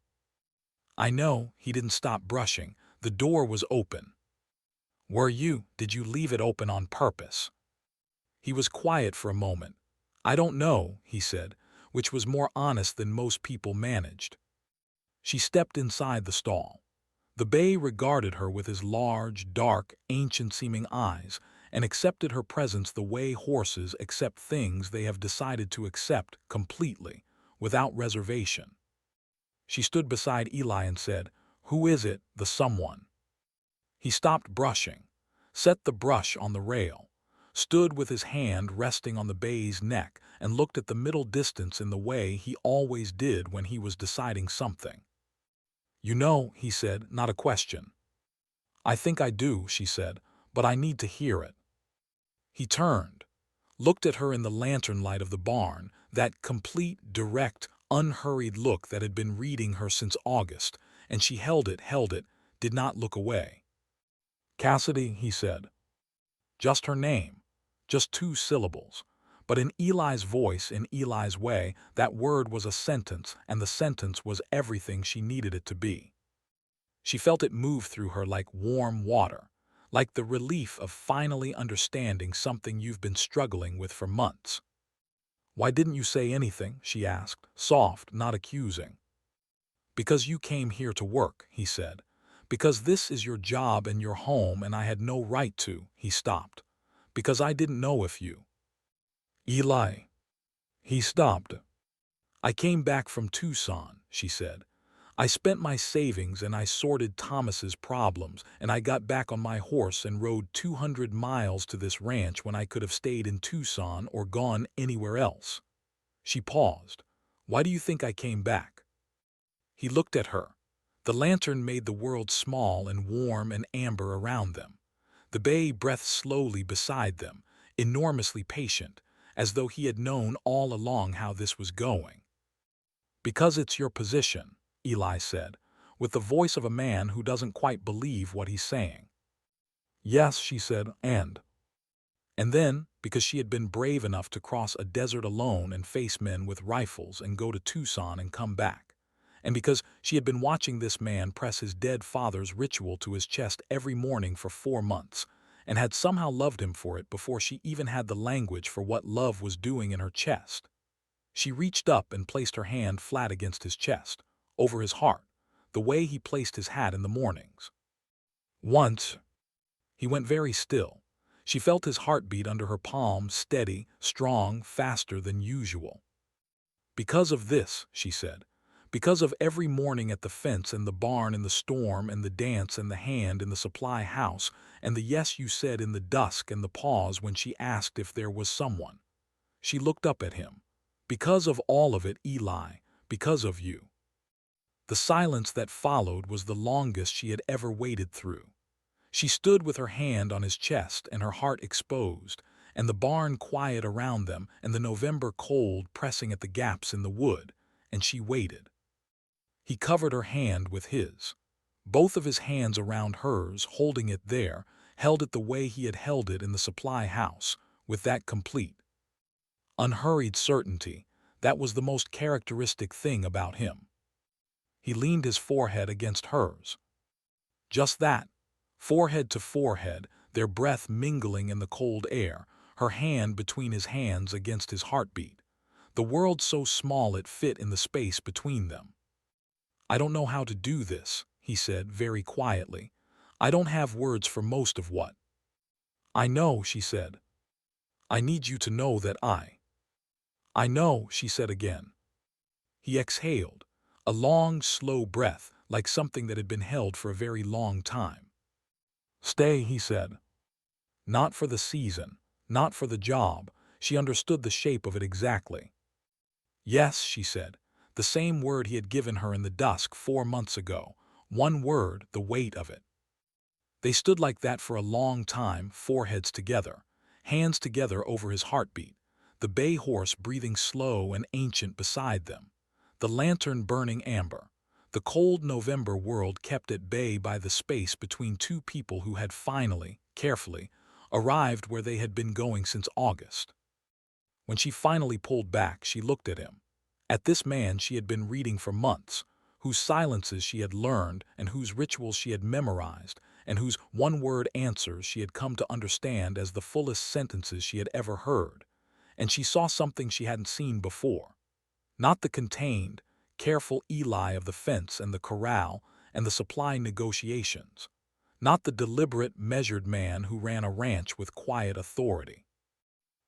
"I know." He didn't stop brushing. "The door was open." Did you leave it open on purpose?" He was quiet for a moment. "I don't know," he said, which was more honest than most people managed. She stepped inside the stall. The bay regarded her with his large, dark, ancient-seeming eyes and accepted her presence the way horses accept things they have decided to accept completely, without reservation. She stood beside Eli and said, "Who is it, the someone?" He stopped brushing, set the brush on the rail, stood with his hand resting on the bay's neck and looked at the middle distance in the way he always did when he was deciding something. "You know," he said, not a question. "I think I do," she said, "but I need to hear it." He turned, looked at her in the lantern light of the barn, that complete, direct, unhurried look that had been reading her since August, and she held it, did not look away. "Cassidy," he said. Just her name, just 2 syllables. But in Eli's voice, in Eli's way, that word was a sentence, and the sentence was everything she needed it to be. She felt it move through her like warm water, like the relief of finally understanding something you've been struggling with for months. "Why didn't you say anything?" she asked, soft, not accusing. "Because you came here to work," he said. "Because this is your job and your home and I had no right to." He stopped. "Because I didn't know if you—" "Eli." He stopped. "I came back from Tucson," she said. "I spent my savings and I sorted Thomas's problems and I got back on my horse and rode 200 miles to this ranch when I could have stayed in Tucson or gone anywhere else." She paused. "Why do you think I came back?" He looked at her. The lantern made the world small and warm and amber around them. The bay breathed slowly beside them, enormously patient, as though he had known all along how this was going. "Because it's your position," Eli said, with the voice of a man who doesn't quite believe what he's saying. "Yes," she said, and then, because she had been brave enough to cross a desert alone and face men with rifles and go to Tucson and come back. And because she had been watching this man press his dead father's ritual to his chest every morning for 4 months, and had somehow loved him for it before she even had the language for what love was doing in her chest. She reached up and placed her hand flat against his chest, over his heart, the way he placed his hat in the mornings. Once, he went very still. She felt his heartbeat under her palm, steady, strong, faster than usual. "Because of this," she said. "Because of every morning at the fence and the barn and the storm and the dance and the hand in the supply house and the yes you said in the dusk and the pause when she asked if there was someone." She looked up at him. "Because of all of it, Eli, because of you." The silence that followed was the longest she had ever waited through. She stood with her hand on his chest and her heart exposed, and the barn quiet around them and the November cold pressing at the gaps in the wood, and she waited. He covered her hand with his. Both of his hands around hers, holding it there, held it the way he had held it in the supply house, with that complete, unhurried certainty. That was the most characteristic thing about him. He leaned his forehead against hers. Just that. Forehead to forehead, their breath mingling in the cold air, her hand between his hands against his heartbeat. The world so small it fit in the space between them. "I don't know how to do this," he said very quietly. "I don't have words for most of what." "I know," she said. "I need you to know that I know," she said again. He exhaled, a long, slow breath, like something that had been held for a very long time. "Stay," he said. Not for the season, not for the job. She understood the shape of it exactly. "Yes," she said, the same word he had given her in the dusk 4 months ago. One word, the weight of it. They stood like that for a long time, foreheads together, hands together over his heartbeat, the bay horse breathing slow and ancient beside them, the lantern burning amber, the cold November world kept at bay by the space between two people who had finally, carefully, arrived where they had been going since August. When she finally pulled back, she looked at him, at this man she had been reading for months, whose silences she had learned and whose rituals she had memorized, and whose one-word answers she had come to understand as the fullest sentences she had ever heard. And she saw something she hadn't seen before. Not the contained, careful Eli of the fence and the corral and the supply negotiations. Not the deliberate, measured man who ran a ranch with quiet authority.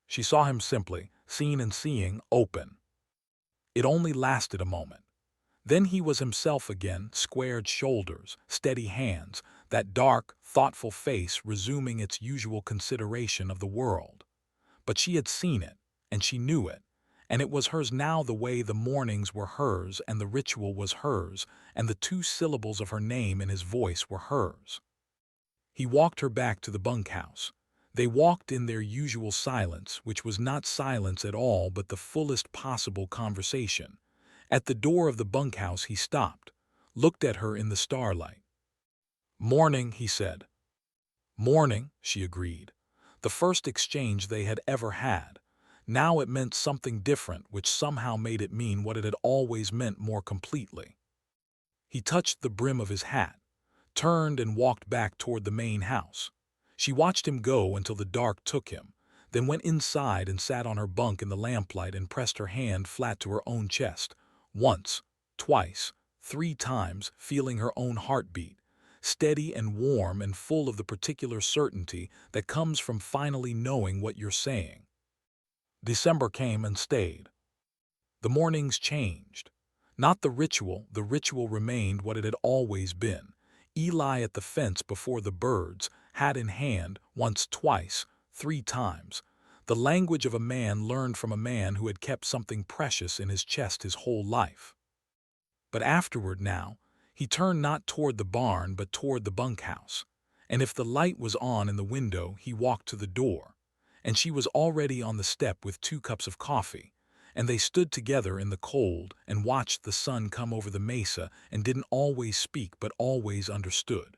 She saw him simply, seen and seeing, open. It only lasted a moment. Then he was himself again, squared shoulders, steady hands, that dark, thoughtful face resuming its usual consideration of the world. But she had seen it, and she knew it, and it was hers now the way the mornings were hers and the ritual was hers, and the 2 syllables of her name in his voice were hers. He walked her back to the bunkhouse. They walked in their usual silence, which was not silence at all but the fullest possible conversation. At the door of the bunkhouse he stopped, looked at her in the starlight. "Morning," he said. "Morning," she agreed. The first exchange they had ever had. Now it meant something different, which somehow made it mean what it had always meant more completely. He touched the brim of his hat, turned and walked back toward the main house. She watched him go until the dark took him, then went inside and sat on her bunk in the lamplight and pressed her hand flat to her own chest, once, twice, 3 times, feeling her own heartbeat, steady and warm and full of the particular certainty that comes from finally knowing what you're saying. December came and stayed. The mornings changed. Not the ritual remained what it had always been. Eli at the fence before the birds, hat in hand, once, twice, 3 times. The language of a man learned from a man who had kept something precious in his chest his whole life. But afterward now, he turned not toward the barn but toward the bunkhouse. And if the light was on in the window, he walked to the door. And she was already on the step with 2 cups of coffee. And they stood together in the cold and watched the sun come over the mesa and didn't always speak but always understood.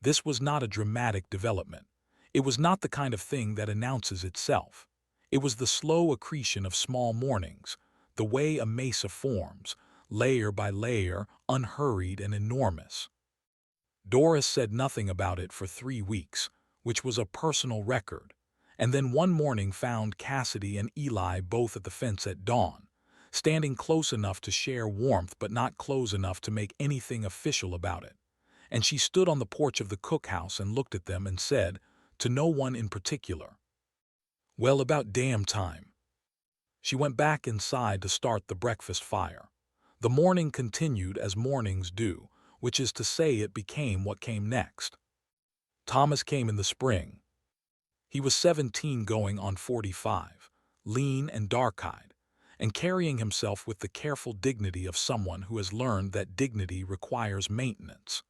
This was not a dramatic development. It was not the kind of thing that announces itself. It was the slow accretion of small mornings, the way a mesa forms, layer by layer, unhurried and enormous. Doris said nothing about it for 3 weeks, which was a personal record, and then one morning found Cassidy and Eli both at the fence at dawn, standing close enough to share warmth but not close enough to make anything official about it. And she stood on the porch of the cookhouse and looked at them and said, to no one in particular, "Well, about damn time." She went back inside to start the breakfast fire. The morning continued as mornings do, which is to say it became what came next. Thomas came in the spring. He was 17 going on 45, lean and dark-eyed, and carrying himself with the careful dignity of someone who has learned that dignity requires maintenance.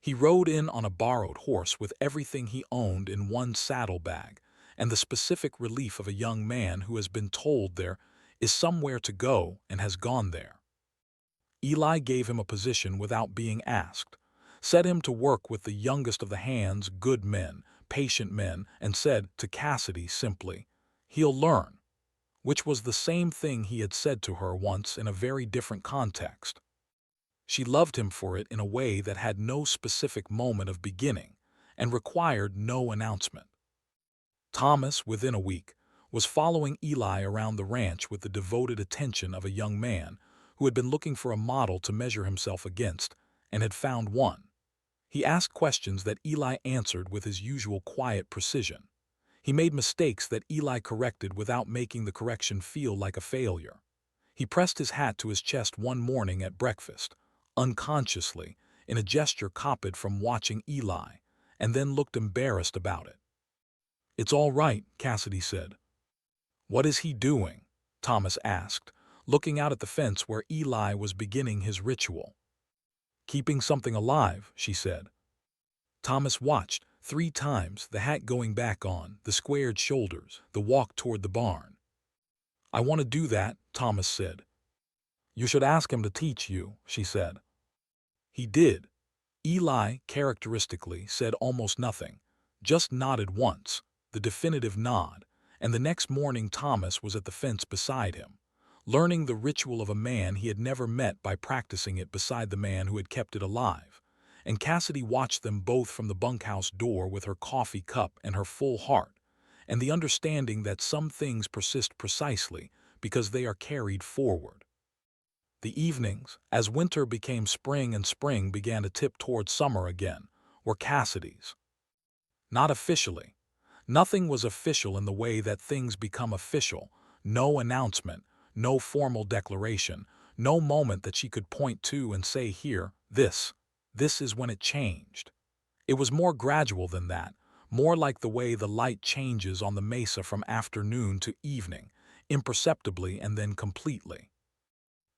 He rode in on a borrowed horse with everything he owned in one saddlebag, and the specific relief of a young man who has been told there is somewhere to go and has gone there. Eli gave him a position without being asked, set him to work with the youngest of the hands, good men, patient men, and said to Cassidy simply, "He'll learn," which was the same thing he had said to her once in a very different context. She loved him for it in a way that had no specific moment of beginning and required no announcement. Thomas, within a week, was following Eli around the ranch with the devoted attention of a young man who had been looking for a model to measure himself against and had found one. He asked questions that Eli answered with his usual quiet precision. He made mistakes that Eli corrected without making the correction feel like a failure. He pressed his hat to his chest one morning at breakfast, unconsciously, in a gesture copied from watching Eli, and then looked embarrassed about it. "It's all right," Cassidy said. "What is he doing?" Thomas asked, looking out at the fence where Eli was beginning his ritual. "Keeping something alive," she said. Thomas watched 3 times, the hat going back on, the squared shoulders, the walk toward the barn. "I want to do that," Thomas said. "You should ask him to teach you," she said. He did. Eli, characteristically, said almost nothing, just nodded once, the definitive nod, and the next morning Thomas was at the fence beside him, learning the ritual of a man he had never met by practicing it beside the man who had kept it alive, and Cassidy watched them both from the bunkhouse door with her coffee cup and her full heart, and the understanding that some things persist precisely because they are carried forward. The evenings, as winter became spring and spring began to tip toward summer again, were Cassidy's. Not officially. Nothing was official in the way that things become official. No announcement, no formal declaration, no moment that she could point to and say, "Here, this is when it changed." It was more gradual than that, more like the way the light changes on the mesa from afternoon to evening, imperceptibly and then completely.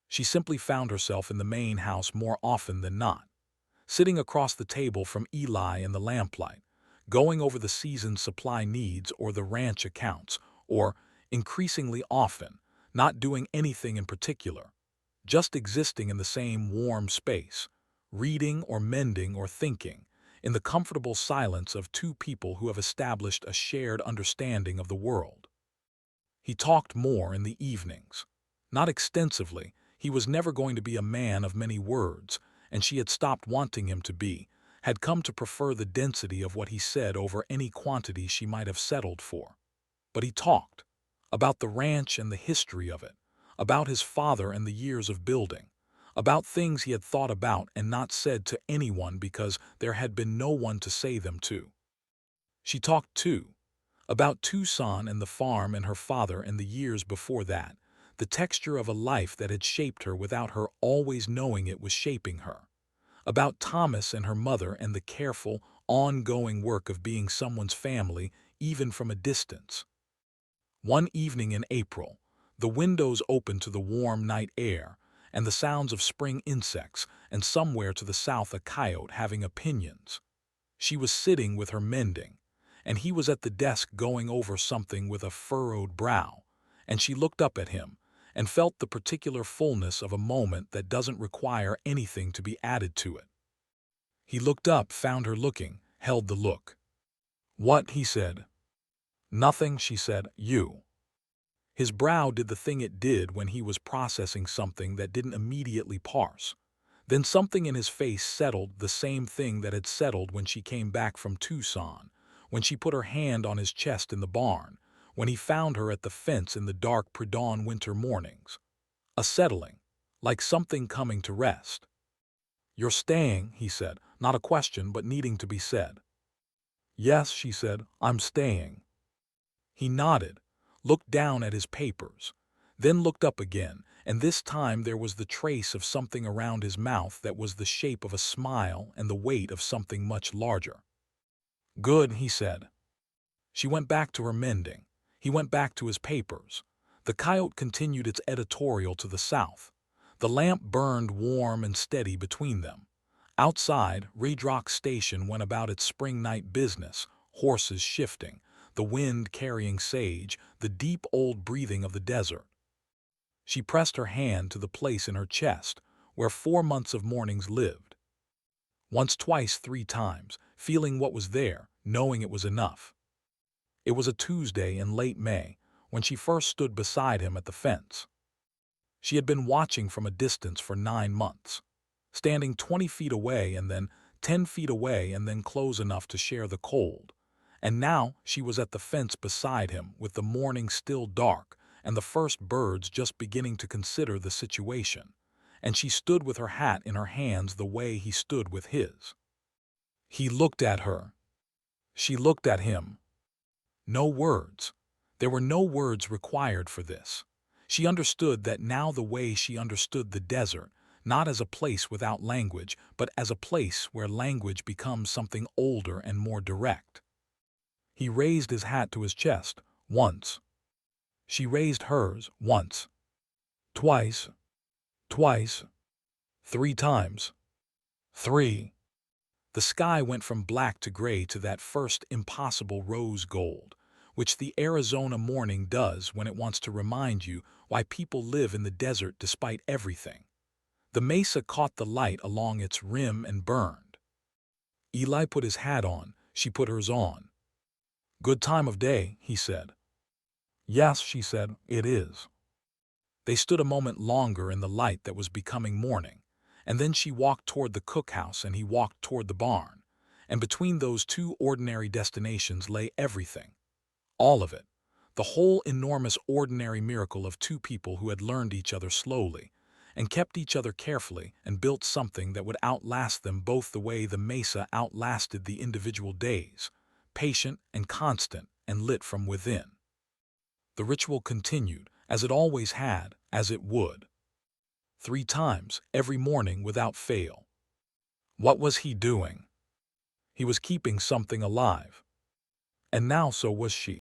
She simply found herself in the main house more often than not, sitting across the table from Eli in the lamplight, going over the season's supply needs or the ranch accounts, or, increasingly often, not doing anything in particular, just existing in the same warm space, reading or mending or thinking, in the comfortable silence of two people who have established a shared understanding of the world. He talked more in the evenings. Not extensively. He was never going to be a man of many words, and she had stopped wanting him to be, had come to prefer the density of what he said over any quantity she might have settled for. But he talked about the ranch and the history of it, about his father and the years of building, about things he had thought about and not said to anyone because there had been no one to say them to. She talked, too, about Tucson and the farm and her father and the years before that, the texture of a life that had shaped her without her always knowing it was shaping her. About Thomas and her mother and the careful, ongoing work of being someone's family, even from a distance. One evening in April, the windows opened to the warm night air and the sounds of spring insects, and somewhere to the south a coyote having opinions. She was sitting with her mending, and he was at the desk going over something with a furrowed brow, and she looked up at him and felt the particular fullness of a moment that doesn't require anything to be added to it. He looked up, found her looking, held the look. "What?" he said. "Nothing," she said. "You." His brow did the thing it did when he was processing something that didn't immediately parse. Then something in his face settled, the same thing that had settled when she came back from Tucson, when she put her hand on his chest in the barn, when he found her at the fence in the dark pre-dawn winter mornings. A settling, like something coming to rest. "You're staying," he said, not a question but needing to be said. "Yes," she said, "I'm staying." He nodded, looked down at his papers, then looked up again, and this time there was the trace of something around his mouth that was the shape of a smile and the weight of something much larger. "Good," he said. She went back to her mending. He went back to his papers. The coyote continued its editorial to the south. The lamp burned warm and steady between them. Outside, Redrock Station went about its spring night business, horses shifting, the wind carrying sage, the deep old breathing of the desert. She pressed her hand to the place in her chest where 4 months of mornings lived. Once, twice, 3 times, feeling what was there, knowing it was enough. It was a Tuesday in late May when she first stood beside him at the fence. She had been watching from a distance for 9 months, standing 20 feet away and then 10 feet away and then close enough to share the cold. And now she was at the fence beside him with the morning still dark and the first birds just beginning to consider the situation, and she stood with her hat in her hands the way he stood with his. He looked at her. She looked at him. No words. There were no words required for this. She understood that now the way she understood the desert, not as a place without language, but as a place where language becomes something older and more direct. He raised his hat to his chest, once. She raised hers, once. Twice. Twice. 3 times. 3. The sky went from black to gray to that first impossible rose gold, which the Arizona morning does when it wants to remind you why people live in the desert despite everything. The mesa caught the light along its rim and burned. Eli put his hat on, she put hers on. "Good time of day," he said. "Yes," she said, "it is." They stood a moment longer in the light that was becoming morning, and then she walked toward the cookhouse and he walked toward the barn, and between those two ordinary destinations lay everything. All of it. The whole enormous ordinary miracle of two people who had learned each other slowly, and kept each other carefully, and built something that would outlast them both the way the mesa outlasted the individual days, patient and constant and lit from within. The ritual continued, as it always had, as it would. 3 times, every morning without fail. What was he doing? He was keeping something alive. And now so was she.